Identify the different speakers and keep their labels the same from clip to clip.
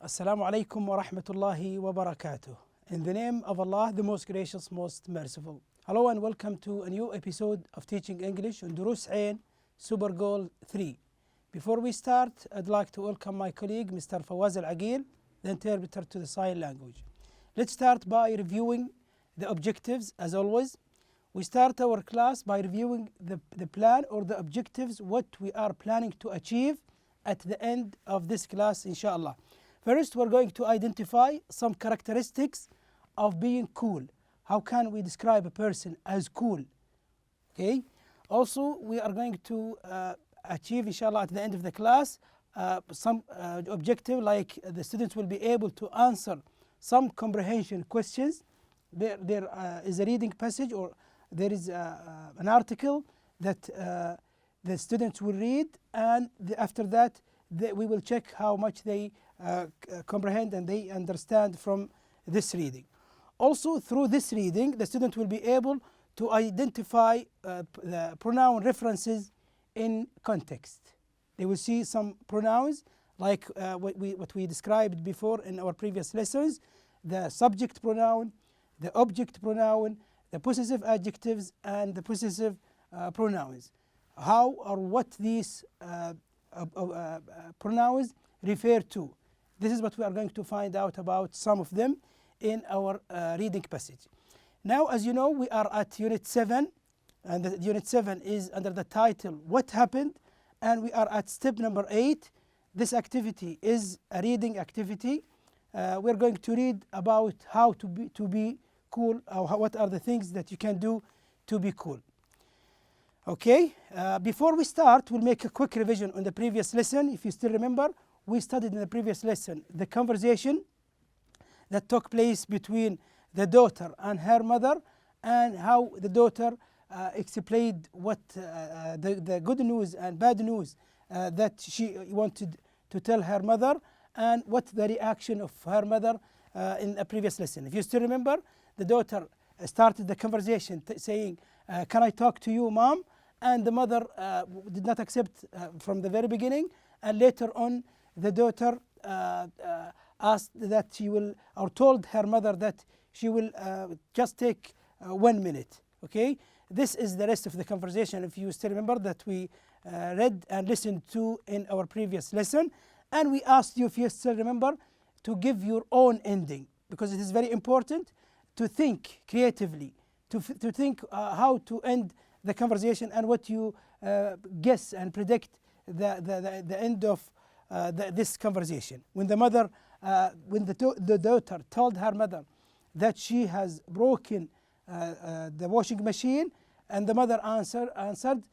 Speaker 1: Assalamu alaikum wa rahmatullahi wa barakatuh. In the name of Allah, the most gracious, most merciful. Hello and welcome to a new episode of Teaching English on Dروس Super Goal 3. Before we start, I'd like to welcome my colleague, Mr. Fawaz Al-Aqil, the interpreter to the sign language. Let's start by reviewing the objectives as always. We start our class by reviewing the plan or the objectives, what we are planning to achieve at the end of this class, inshallah. First, we're going to identify some characteristics of being cool. How can we describe a person as cool? Okay. Also, we are going to achieve, inshallah, at the end of the class, some objective like the students will be able to answer some comprehension questions. There is a reading passage or there is an article that the students will read, and after that we will check how much they comprehend and they understand from this reading. Also, through this reading, the student will be able to identify the pronoun references in context. They will see some pronouns like what we described before in our previous lessons: the subject pronoun, the object pronoun, the possessive adjectives, and the possessive pronouns. How or what these pronouns refer to. This is what we are going to find out about some of them in our reading passage. Now, as you know, we are at Unit 7, and the Unit 7 is under the title, What Happened? And we are at step number 8. This activity is a reading activity. We're going to read about how to be cool, or what are the things that you can do to be cool. Okay, before we start, we'll make a quick revision on the previous lesson. If you still remember, we studied in the previous lesson the conversation that took place between the daughter and her mother, and how the daughter explained what the good news and bad news that she wanted to tell her mother, and what the reaction of her mother in a previous lesson. If you still remember, the daughter started the conversation saying, can I talk to you, mom? And the mother did not accept from the very beginning, and later on the daughter asked that she will, or told her mother that she will just take 1 minute. Okay, this is the rest of the conversation, if you still remember, that we read and listened to in our previous lesson. And we asked you, if you still remember, to give your own ending, because it is very important to think creatively, to think how to end the conversation and what you guess and predict the end of this conversation. When the mother, when the daughter told her mother that she has broken the washing machine, and the mother answered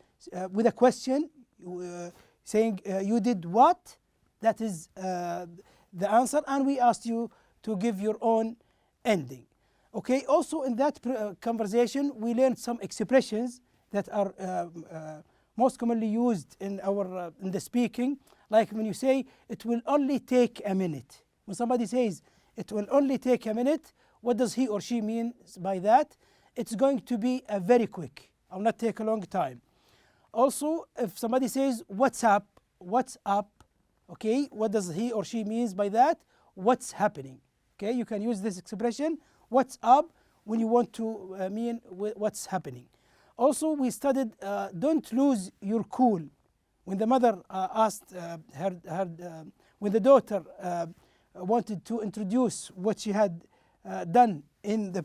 Speaker 1: with a question, saying, you did what? That is the answer, and we asked you to give your own ending. Okay, also in that conversation, we learned some expressions that are most commonly used in our in the speaking, like when you say, it will only take a minute. When somebody says, it will only take a minute, what does he or she mean by that? It's going to be a very quick, or not take a long time. Also, if somebody says, what's up, okay, what does he or she means by that? What's happening? Okay, you can use this expression, what's up, when you want to mean what's happening. Also, we studied don't lose your cool. When the mother asked when the daughter wanted to introduce what she had done in the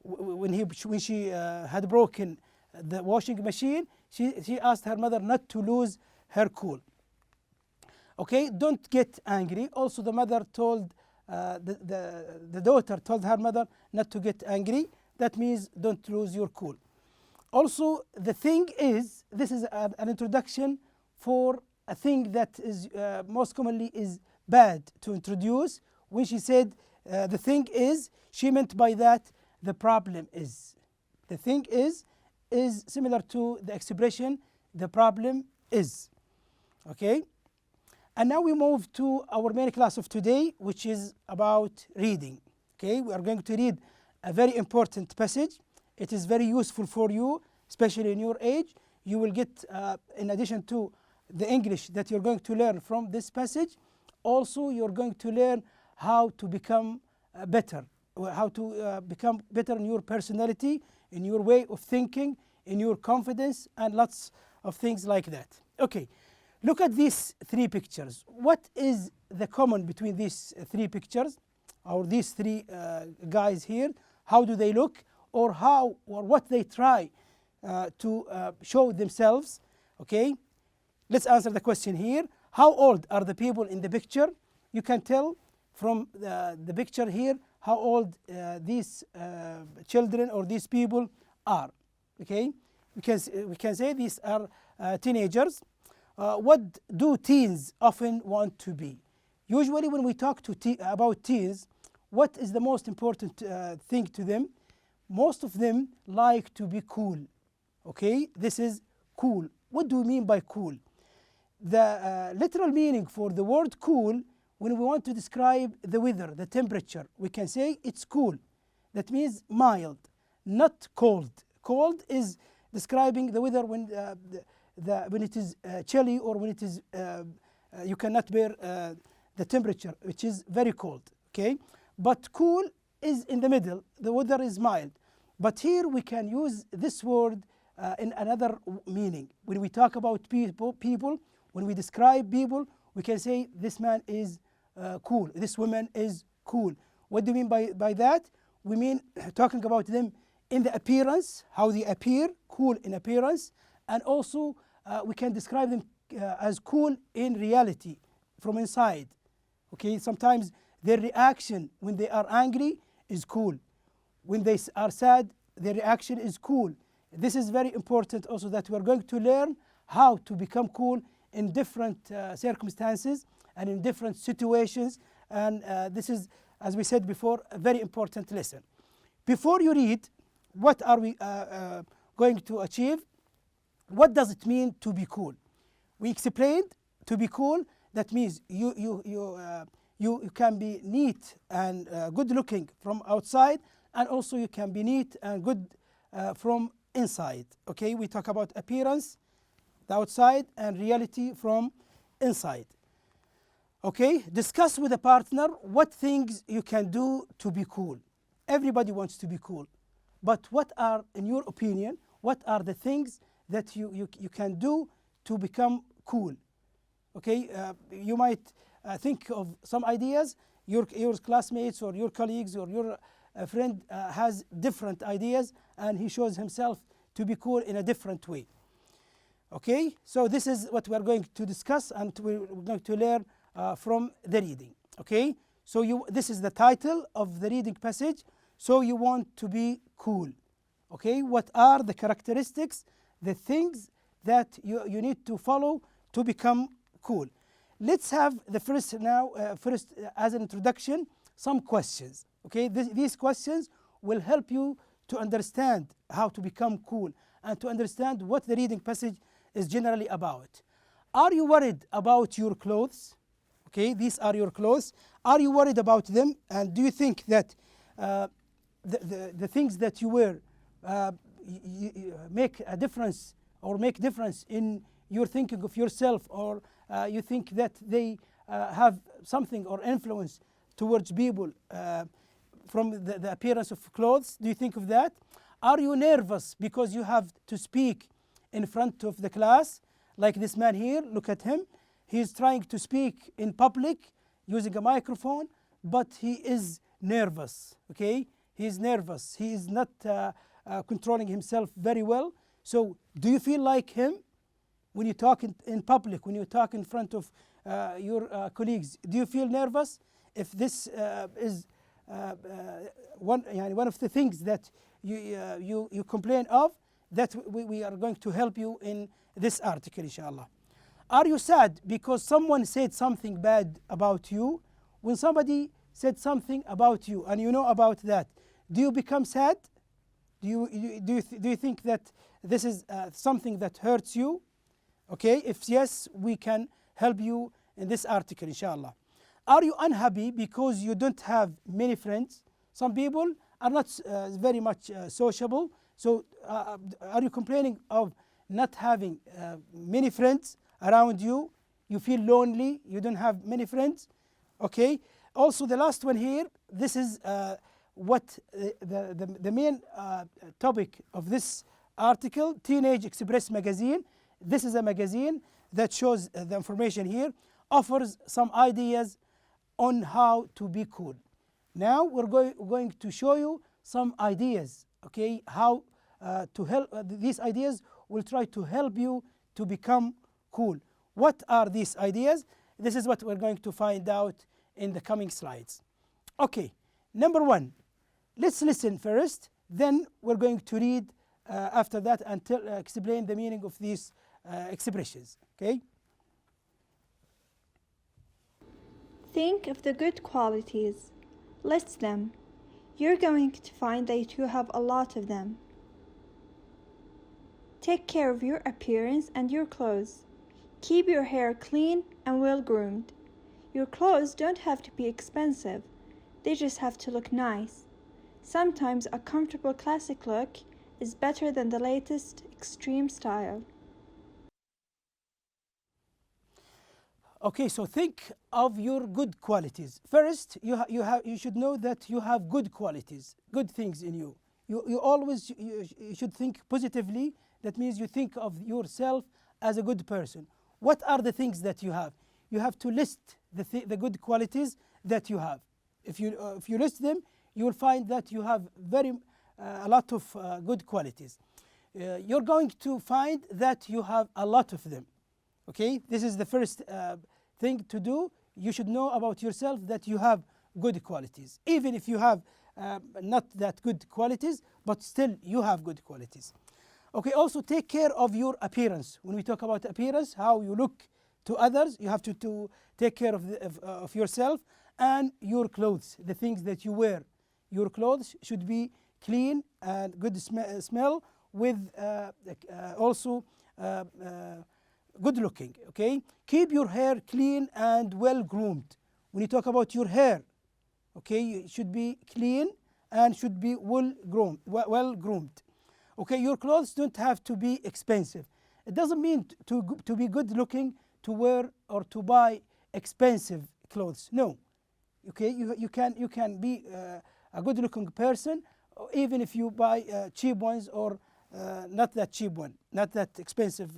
Speaker 1: when she had broken the washing machine, she asked her mother not to lose her cool. Okay, don't get angry. Also, the mother told the daughter told her mother not to get angry. That means don't lose your cool. Also, the thing is, this is an introduction for a thing that is most commonly is bad to introduce. When she said the thing is, she meant by that the problem is. The thing is similar to the expression the problem is. Okay, and now we move to our main class of today, which is about reading. Okay, we are going to read a very important passage. It is very useful for you, especially in your age. You will get, in addition to the English that you're going to learn from this passage, Also, you're going to learn how to become better, how to become better in your personality, in your way of thinking, in your confidence, and lots of things like that. Okay, look at these three pictures. What is the common between these three pictures, or these three guys here? How do they look, or how or what they try to show themselves? Okay, let's answer the question here. How old are the people in the picture? You can tell from the picture here how old these children or these people are. Okay, we can say these are teenagers. What do teens often want to be? Usually when we talk about teens, what is the most important thing to them? Most of them like to be cool. Okay, this is cool. What do we mean by cool? The literal meaning for the word cool, when we want to describe the weather, the temperature, we can say it's cool. That means mild, not cold. Cold is describing the weather when it is chilly, or when it is you cannot bear the temperature, which is very cold. Okay, but cool is in the middle. The weather is mild. But here we can use this word in another meaning. When we talk about people, when we describe people, we can say this man is cool, this woman is cool. What do we mean by that? We mean talking about them in the appearance, how they appear, cool in appearance, and also we can describe them as cool in reality, from inside. Okay, sometimes their reaction when they are angry is cool. When they are sad, their reaction is cool. This is very important also, that we are going to learn how to become cool in different circumstances and in different situations. And this is, as we said before, a very important lesson. Before you read, what are we going to achieve? What does it mean to be cool? We explained to be cool, that means you can be neat and good looking from outside, and also you can be neat and good from inside. Okay, we talk about appearance, the outside, and reality from inside. Okay, discuss with a partner what things you can do to be cool. Everybody wants to be cool, but what are, in your opinion, what are the things that you can do to become cool? Okay, you might think of some ideas. Your classmates or your colleagues or your friend has different ideas, and he shows himself to be cool in a different way. Okay, so this is what we are going to discuss, and we're going to learn from the reading. Okay, so this is the title of the reading passage. So you want to be cool. Okay, what are the characteristics, the things that you need to follow to become cool? Let's have the first as an introduction, some questions. Okay, these questions will help you to understand how to become cool and to understand what the reading passage is generally about. Are you worried about your clothes? Okay, these are your clothes. Are you worried about them? And do you think that the things that you wear make a difference, or make difference in your thinking of yourself, or you think that they have something or influence towards people from the appearance of clothes? Do you think of that? Are you nervous because you have to speak in front of the class? Like this man here, look at him. He's trying to speak in public using a microphone, but he is nervous. Okay, he is nervous. He is not controlling himself very well. So do you feel like him when you talk in public, when you talk in front of your colleagues? Do you feel nervous? If this is one of the things that you complain of, that we are going to help you in this article, inshallah. Are you sad because someone said something bad about you? When somebody said something about you and you know about that, do you become sad? Do you think that this is something that hurts you? Okay, if yes, we can help you in this article, inshallah. Are you unhappy because you don't have many friends? Some people are not very much sociable. So are you complaining of not having many friends around you? you feel lonely, you don't have many friends. Okay. Also, the last one here, this is what the main topic of this article, Teenage Express magazine. This is a magazine that shows the information here, offers some ideas on how to be cool. Now we're going to show you some ideas, okay, how to help. These ideas will try to help you to become cool. What are these ideas? This is what we're going to find out in the coming slides. Okay, number one, let's listen first, then we're going to read after that and explain the meaning of these expressions, okay?
Speaker 2: Think of the good qualities. List them. You're going to find that you have a lot of them. Take care of your appearance and your clothes. Keep your hair clean and well groomed. Your clothes don't have to be expensive. They just have to look nice. Sometimes a comfortable classic look is better than the latest extreme style.
Speaker 1: Okay, so think of your good qualities. First, you should know that you have good qualities, good things in you. You always should think positively. That means you think of yourself as a good person. What are the things that you have? You have to list the good qualities that you have. If you list them, you will find that you have a lot of good qualities. You're going to find that you have a lot of them. Okay, this is the first thing to do. You should know about yourself that you have good qualities. Even if you have not that good qualities, but still you have good qualities. Okay, also take care of your appearance. When we talk about appearance, how you look to others, you have to take care of yourself and your clothes, the things that you wear. Your clothes should be clean and good smell with also good looking, okay? Keep your hair clean and well groomed. When you talk about your hair, okay, it should be clean and should be well groomed. Okay, your clothes don't have to be expensive. It doesn't mean to be good looking to wear or to buy expensive clothes. No, okay, you can be a good looking person even if you buy cheap ones or not that cheap one, not that expensive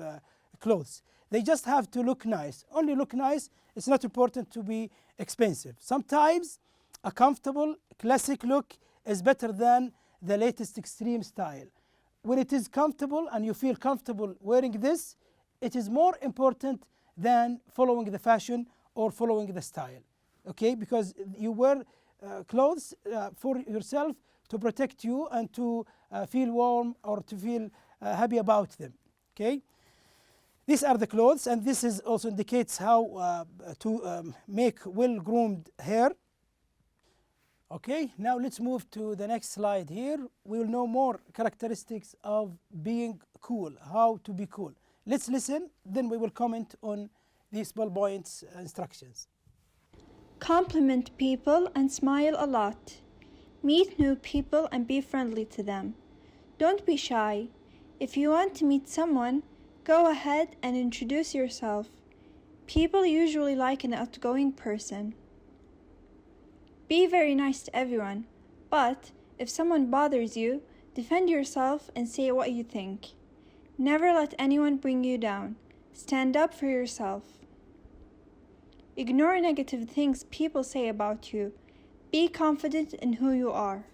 Speaker 1: clothes. They just have to look nice. Only look nice. It's not important to be expensive. Sometimes a comfortable classic look is better than the latest extreme style. When it is comfortable and you feel comfortable wearing this, it is more important than following the fashion or following the style. Okay, because you wear clothes for yourself to protect you and to feel warm or to feel happy about them. Okay. These are the clothes, and this is also indicates how to make well-groomed hair. Okay, now let's move to the next slide here. We will know more characteristics of being cool, how to be cool. Let's listen, then we will comment on these bullet points instructions.
Speaker 2: Compliment people and smile a lot. Meet new people and be friendly to them. Don't be shy. If you want to meet someone, go ahead and introduce yourself. People usually like an outgoing person. Be very nice to everyone, but if someone bothers you, defend yourself and say what you think. Never let anyone bring you down. Stand up for yourself. Ignore negative things people say about you. Be confident in who you are.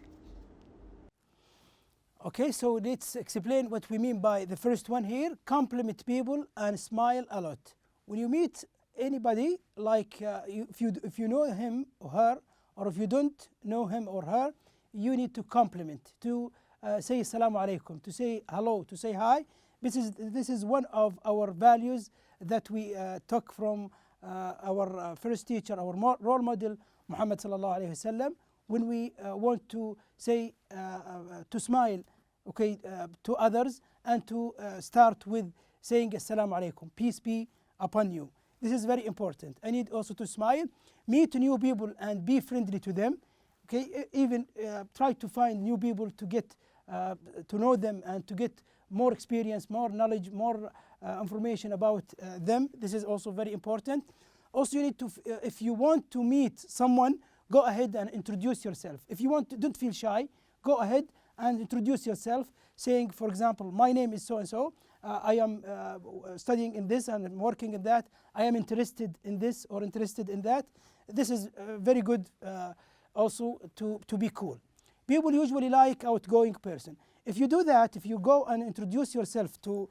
Speaker 1: Okay, so let's explain what we mean by the first one here. Compliment people and smile a lot. When you meet anybody, like if you know him or her, or if you don't know him or her, you need to compliment, to say assalamu alaikum, to say hello, to say hi. This is one of our values that we took from our first teacher, our role model, Muhammad sallallahu alaihi wasallam. When we want to say, to smile, okay, to others, and to start with saying assalamu alaikum, peace be upon you. This is very important. I need also to smile, meet new people and be friendly to them. Okay, even try to find new people to get to know them and to get more experience, more knowledge, more information about them. This is also very important. Also, you need to, if you want to meet someone, go ahead and introduce yourself. If you want to, don't feel shy, go ahead and introduce yourself, saying, for example, my name is so and so. I am studying in this and I'm working in that. I am interested in this or interested in that. This is very good also to be cool. People usually like outgoing person. If you do that, if you go and introduce yourself to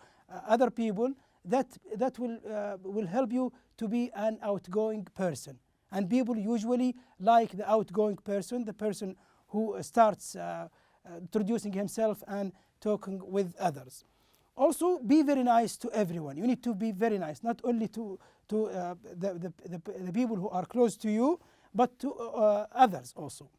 Speaker 1: other people, that will help you to be an outgoing person. And people usually like the outgoing person, the person who starts introducing himself and talking with others. Also, be very nice to everyone. You need to be very nice, not only to the people who are close to you, but to others also.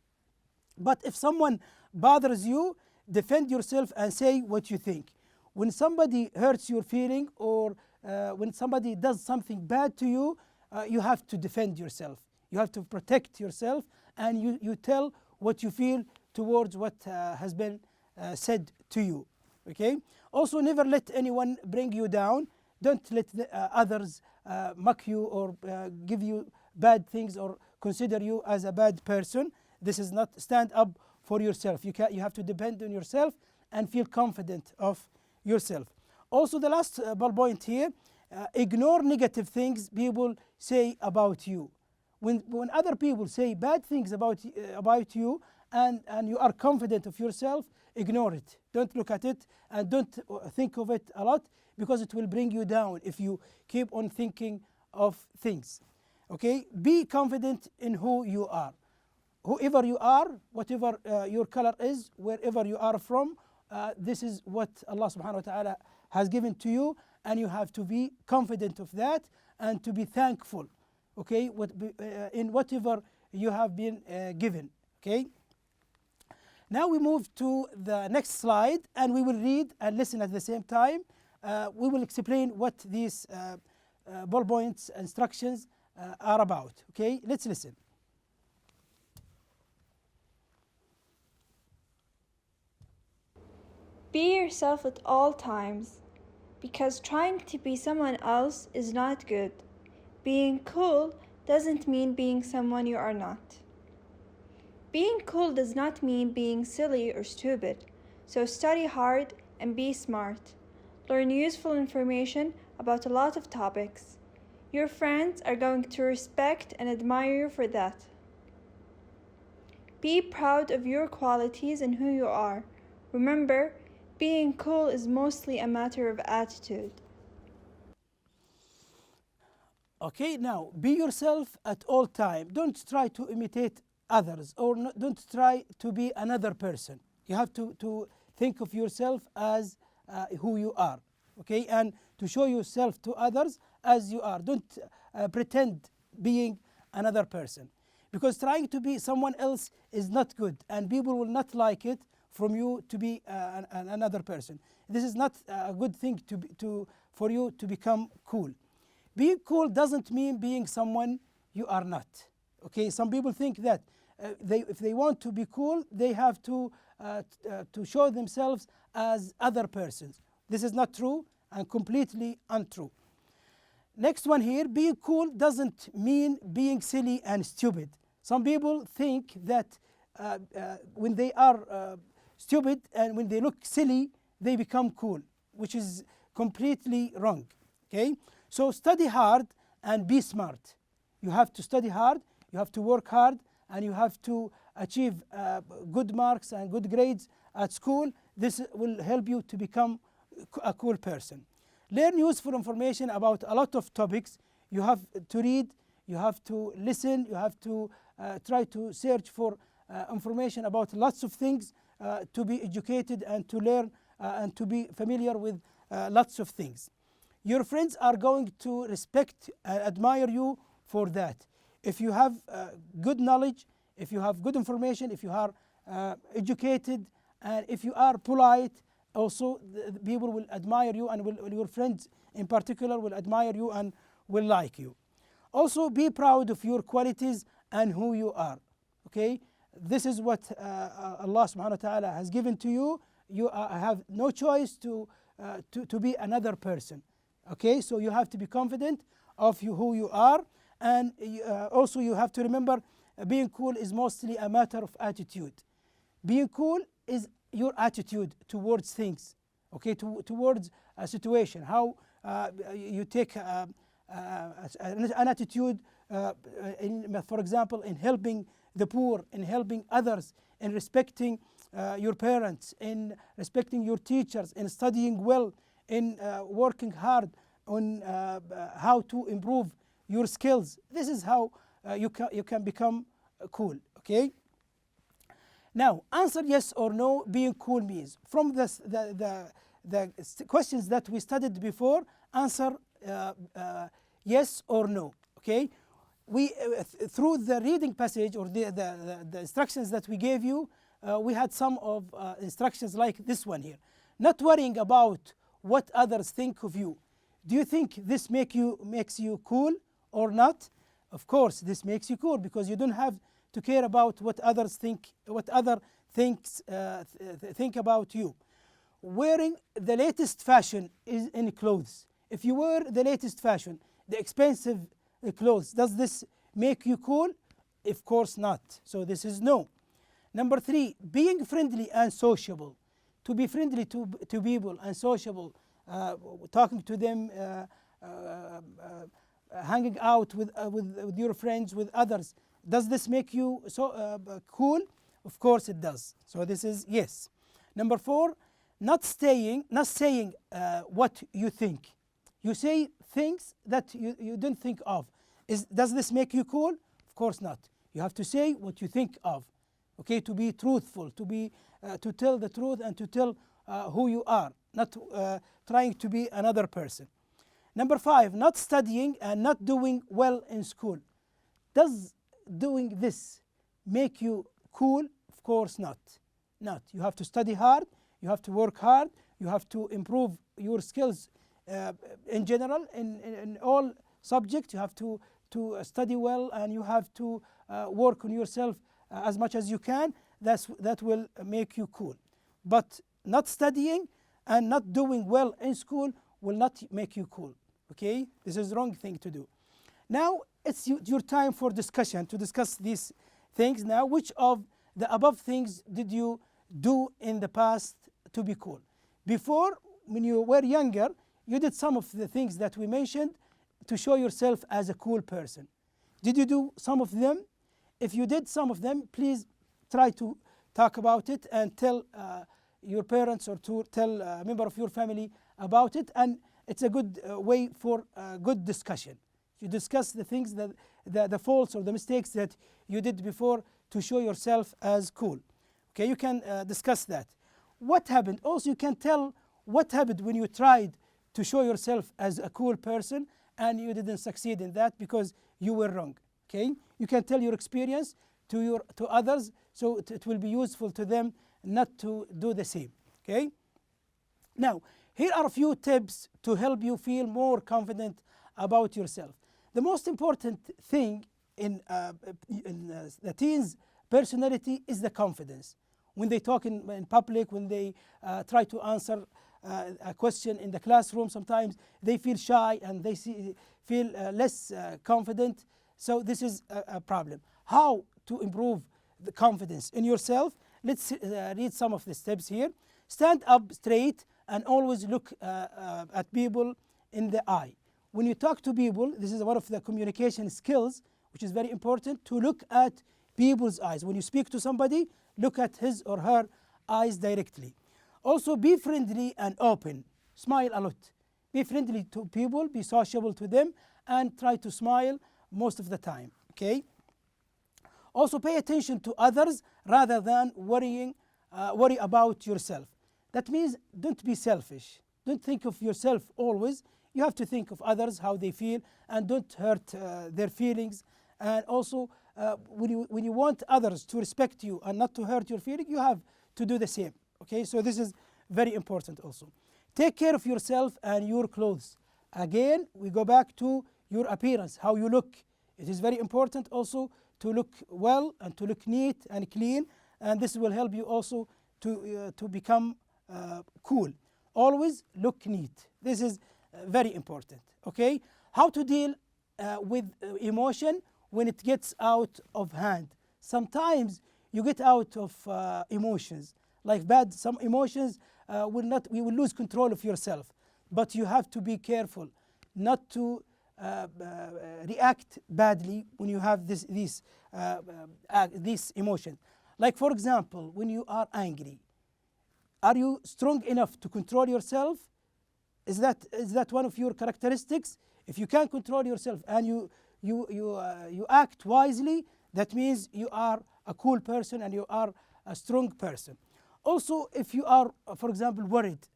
Speaker 1: But if someone bothers you, defend yourself and say what you think. When somebody hurts your feeling or when somebody does something bad to you, you have to defend yourself. You have to protect yourself, and you tell what you feel towards what has been said to you. Okay? Also, never let anyone bring you down. Don't let others mock you or give you bad things or consider you as a bad person. This is not stand up for yourself. You have to depend on yourself and feel confident of yourself. Also, the last bullet point here, ignore negative things people say about you. When other people say bad things about you and you are confident of yourself, ignore it. Don't look at it and don't think of it a lot, because it will bring you down if you keep on thinking of things. Okay? Be confident in who you are. Whoever you are, whatever your color is, wherever you are from, this is what Allah subhanahu wa ta'ala has given to you, and you have to be confident of that and to be thankful, okay, in whatever you have been given. Okay. Now we move to the next slide, and we will read and listen at the same time. We will explain what these bullet points instructions are about. Okay, let's listen.
Speaker 2: Be yourself at all times, because trying to be someone else is not good. Being cool doesn't mean being someone you are not. Being cool does not mean being silly or stupid, so study hard and be smart. Learn useful information about a lot of topics. Your friends are going to respect and admire you for that. Be proud of your qualities and who you are. Remember, being cool is mostly a matter of attitude.
Speaker 1: Okay, now be yourself at all time. Don't try to imitate others, or don't try to be another person. You have to think of yourself as who you are, okay, and to show yourself to others as you are. Don't pretend being another person, because trying to be someone else is not good, and people will not like it from you to be another person. This is not a good thing for you to become cool. Being cool doesn't mean being someone you are not. Okay, some people think that if they want to be cool, they have to show themselves as other persons. This is not true and completely untrue. Next one here, being cool doesn't mean being silly and stupid. Some people think that when they are stupid and when they look silly, they become cool, which is completely wrong. Okay, so study hard and be smart. You have to study hard, you have to work hard, and you have to achieve good marks and good grades at school. This will help you to become a cool person. Learn useful information about a lot of topics. You have to read, you have to listen, you have to try to search for information about lots of things to be educated and to learn and to be familiar with lots of things. Your friends are going to respect and admire you for that. If you have good knowledge, if you have good information, if you are educated, and if you are polite, also the people will admire you, and your friends in particular will admire you and will like you. Also, be proud of your qualities and who you are. Okay, this is what Allah subhanahu wa ta'ala has given to you. You have no choice to be another person. Okay, so you have to be confident of who you are, and also you have to remember being cool is mostly a matter of attitude. Being cool is your attitude towards things, okay, towards a situation, how you take an attitude, for example, in helping the poor, in helping others, in respecting your parents, in respecting your teachers, in studying well, in working hard on how to improve your skills. This is how you can become cool, okay? Now, answer yes or no. Being cool means from the questions that we studied before. Answer yes or no. Okay, we through the reading passage or the instructions that we gave you, we had some of instructions like this one here. Not worrying about what others think of you. Do you think this makes you cool or not? Of course, this makes you cool because you don't have to care about what others think, what other think about you. Wearing the latest fashion is in clothes. If you wear the latest fashion, the expensive clothes, does this make you cool? Of course not. So this is no. Number 3, being friendly and sociable. To be friendly to people and sociable, talking to them, hanging out with your friends, with others. Does this make you cool? Of course it does. So this is yes. Number 4, not saying what you think. You say things that you don't think of. Does this make you cool? Of course not. You have to say what you think of. Okay, to be truthful, to tell the truth and to tell who you are, not trying to be another person. Number 5, not studying and not doing well in school. Does doing this make you cool? Of course not. Not. You have to study hard, you have to work hard, you have to improve your skills in general, in all subjects. You have to study well, and you have to work on yourself as much as you can. That will make you cool. But not studying and not doing well in school will not make you cool. Okay, this is the wrong thing to do. Now it's your time for discussion, to discuss these things. Now, which of the above things did you do in the past to be cool? Before, when you were younger, you did some of the things that we mentioned to show yourself as a cool person. Did you do some of them? If you did some of them, please try to talk about it and tell your parents or to tell a member of your family about it. And it's a good way for good discussion. You discuss the things the faults or the mistakes that you did before to show yourself as cool. Okay, you can discuss that. What happened? Also, you can tell what happened when you tried to show yourself as a cool person and you didn't succeed in that because you were wrong. Okay, you can tell your experience to others, so it will be useful to them not to do the same. Okay. Now, here are a few tips to help you feel more confident about yourself. The most important thing in the teens' personality is the confidence. When they talk in public, when they try to answer a question in the classroom, sometimes they feel shy and they feel less confident. So this is a problem. How to improve the confidence in yourself? Let's read some of the steps here. Stand up straight and always look at people in the eye. When you talk to people, this is one of the communication skills, which is very important, to look at people's eyes. When you speak to somebody, look at his or her eyes directly. Also, be friendly and open. Smile a lot. Be friendly to people, be sociable to them, and try to smile most of the time. Okay? Also, pay attention to others rather than worry about yourself. That means don't be selfish. Don't think of yourself always. You have to think of others, how they feel, and don't hurt their feelings. And also, when you want others to respect you and not to hurt your feelings, you have to do the same. Okay, so this is very important also. Take care of yourself and your clothes. Again, we go back to your appearance, how you look. It is very important also to look well and to look neat and clean, and this will help you also to become cool. Always look neat. This is very important. Okay, how to deal with emotion when it gets out of hand. Sometimes you get out of emotions, like some emotions you will lose control of yourself, but you have to be careful not to react badly when you have these emotions. Like for example, when you are angry, are you strong enough to control yourself? Is that one of your characteristics? If you can control yourself and you act wisely, that means you are a cool person and you are a strong person. Also, if you are, for example, worried,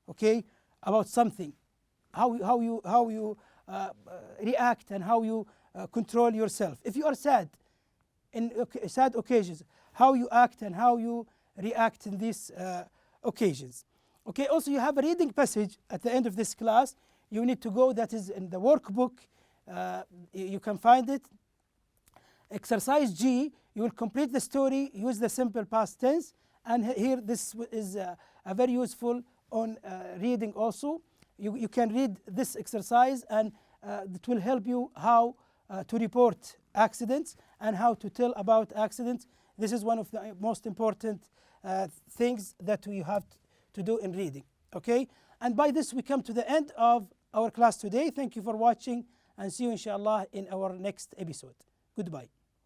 Speaker 1: okay, about something, how you react and how you control yourself. If you are sad, in sad occasions, how you act and how you react in these occasions. Okay, also you have a reading passage at the end of this class. You need to go, that is in the workbook. You can find it. Exercise G, you will complete the story, use the simple past tense, and here this is a very useful on reading also. You can read this exercise and it will help you how to report accidents and how to tell about accidents. This is one of the most important things that we have to do in reading. Okay, and by this we come to the end of our class today. Thank you for watching and see you inshallah in our next episode. Goodbye.